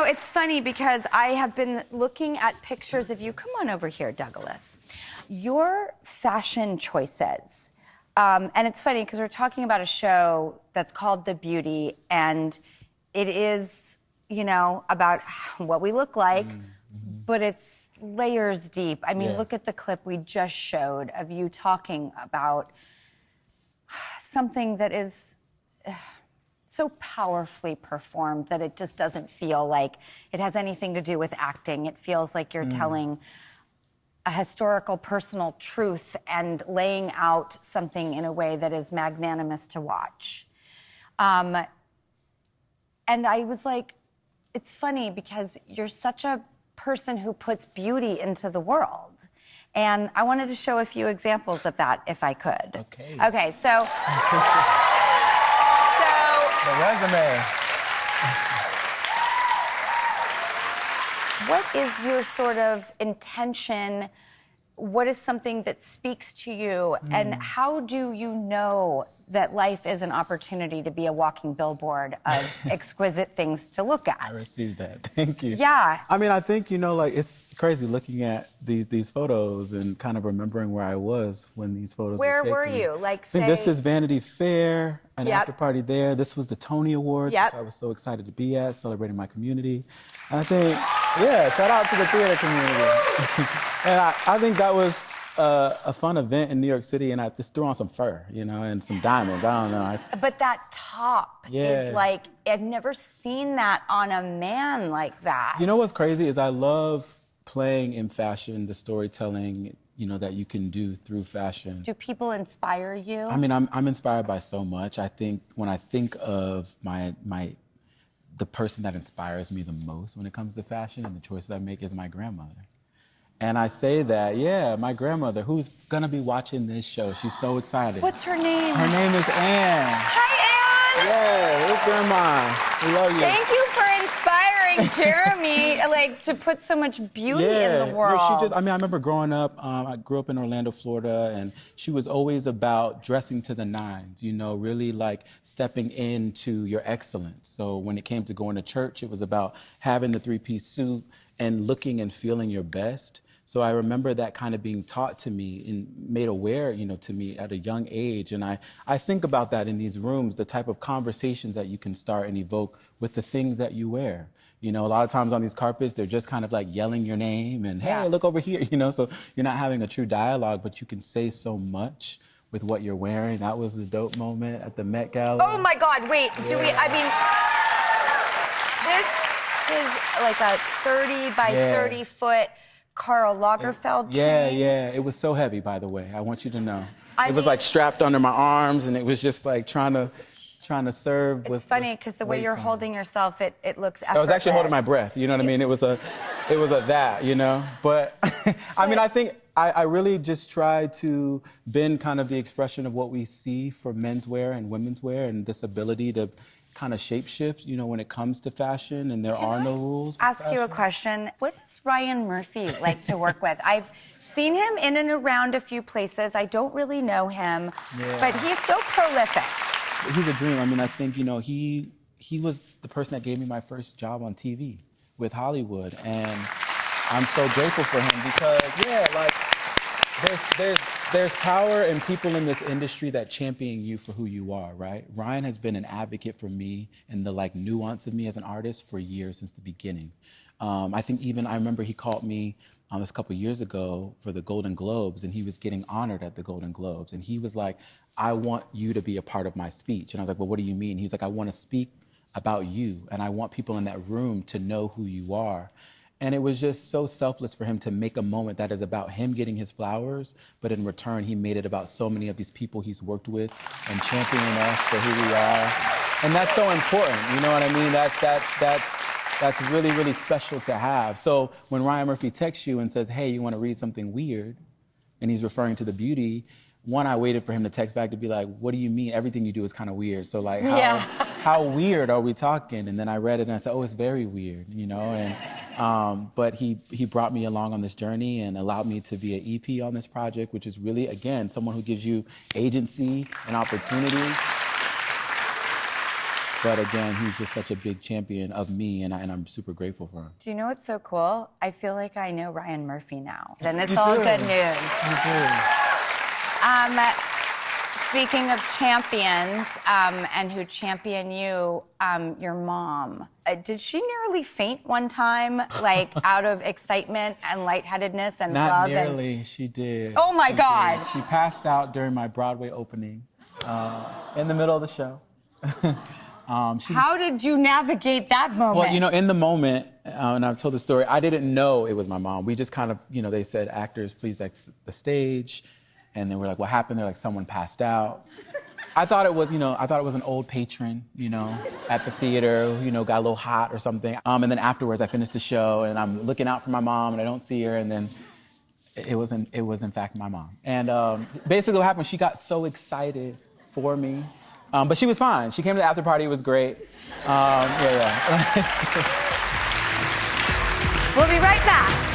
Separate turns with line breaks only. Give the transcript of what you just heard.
it's funny because I have been looking at pictures of you. Come on over here, Douglas. Your fashion choices. And it's funny because we're talking about a show that's called The Beauty, and it is, you know, about what we look like, but it's layers deep. I mean, look at the clip we just showed of you talking about something that is so powerfully performed that it just doesn't feel like it has anything to do with acting. It feels like you're telling a historical personal truth and laying out something in a way that is magnanimous to watch. And I was like, it's funny because you're such a person who puts beauty into the world. And I wanted to show a few examples of that if I could.
Okay.
Okay, so
The resume.
what is your sort of intention? What is something that speaks to you? And how do you know that life is an opportunity to be a walking billboard of exquisite things to look at?
I received that. Thank you.
Yeah.
I mean, I think, you know, like, it's crazy looking at these photos and kind of remembering where I was when these photos were taken.
Where were you? Like,
I think this is Vanity Fair, an after party there. This was the Tony Awards, which I was so excited to be at, celebrating my community. And I think, shout out to the theater community. And I think that was a fun event in New York City, and I just threw on some fur, you know, and some diamonds. I don't know.
But that top is like, I've never seen that on a man like that.
You know what's crazy is I love playing in fashion, the storytelling, you know, that you can do through fashion.
Do people inspire you?
I mean, I'm inspired by so much. I think when I think of the person that inspires me the most when it comes to fashion and the choices I make is my grandmother. And I say that, my grandmother, who's gonna be watching this show. She's so excited.
What's her name?
Her name is Ann.
Hi, Ann!
Yeah, hey, Grandma. We love you.
Thank you for inspiring Jeremy, like, to put so much beauty in the world.
No, I remember growing up, I grew up in Orlando, Florida, and she was always about dressing to the nines, you know, really like stepping into your excellence. So when it came to going to church, it was about having the three-piece suit and looking and feeling your best. So I remember that kind of being taught to me and made aware, you know, to me at a young age. And I think about that in these rooms, the type of conversations that you can start and evoke with the things that you wear. You know, a lot of times on these carpets, they're just kind of like yelling your name and, hey, look over here, you know, so you're not having a true dialogue, but you can say so much with what you're wearing. That was a dope moment at the Met Gala.
Oh my God, wait, this is like a 30 by 30 foot Karl Lagerfeld chain.
Yeah, it was so heavy, by the way. I want you to know. It was like strapped under my arms, and it was just like trying to serve with.
It's funny because the way you're holding yourself, it looks effortless.
I was actually holding my breath. You know what I mean? It was a that, you know. But I mean, I think I really just try to bend kind of the expression of what we see for menswear and women's wear, and this ability to kind of shapeshift, you know, when it comes to fashion, and there are no rules.
Ask you a question. What is Ryan Murphy like to work with? I've seen him in and around a few places. I don't really know him, but he's so prolific.
He's a dream. I mean, I think, you know, he was the person that gave me my first job on TV with Hollywood, and I'm so grateful for him because, like, there's power in people in this industry that champion you for who you are, right? Ryan has been an advocate for me and the like nuance of me as an artist for years, since the beginning. I think I remember he called me this a couple years ago for the Golden Globes, and he was getting honored at the Golden Globes, and he was like, I want you to be a part of my speech. And I was like, well, what do you mean? He was like, I want to speak about you, and I want people in that room to know who you are. And it was just so selfless for him to make a moment that is about him getting his flowers, but in return, he made it about so many of these people he's worked with and championing us for who we are. And that's so important, you know what I mean? That's really, really special to have. So when Ryan Murphy texts you and says, hey, you want to read something weird, and he's referring to the beauty, one, I waited for him to text back to be like, what do you mean? Everything you do is kind of weird. So like, how weird are we talking? And then I read it and I said, oh, it's very weird, you know? And, but he brought me along on this journey and allowed me to be an EP on this project, which is really, again, someone who gives you agency and opportunity. But again, he's just such a big champion of me, and I'm super grateful for him.
Do you know what's so cool? I feel like I know Ryan Murphy now. And it's
You
all
do.
good news.
You do.
Speaking of champions and who champion you, your mom. Did she nearly faint one time, like out of excitement and lightheadedness and
Not
love?
nearly, she did.
Oh my
She
God.
did. She passed out during my Broadway opening in the middle of the show.
How did you navigate that moment?
Well, you know, in the moment, and I've told the story, I didn't know it was my mom. We just kind of, you know, they said, actors, please exit the stage. And then we're like, what happened? They're like, someone passed out. I thought it was, you know, an old patron, you know, at the theater, you know, got a little hot or something. And then afterwards, I finished the show, and I'm looking out for my mom, and I don't see her, and then it was in fact my mom. And basically what happened, she got so excited for me. But she was fine. She came to the after party. It was great.
We'll be right back.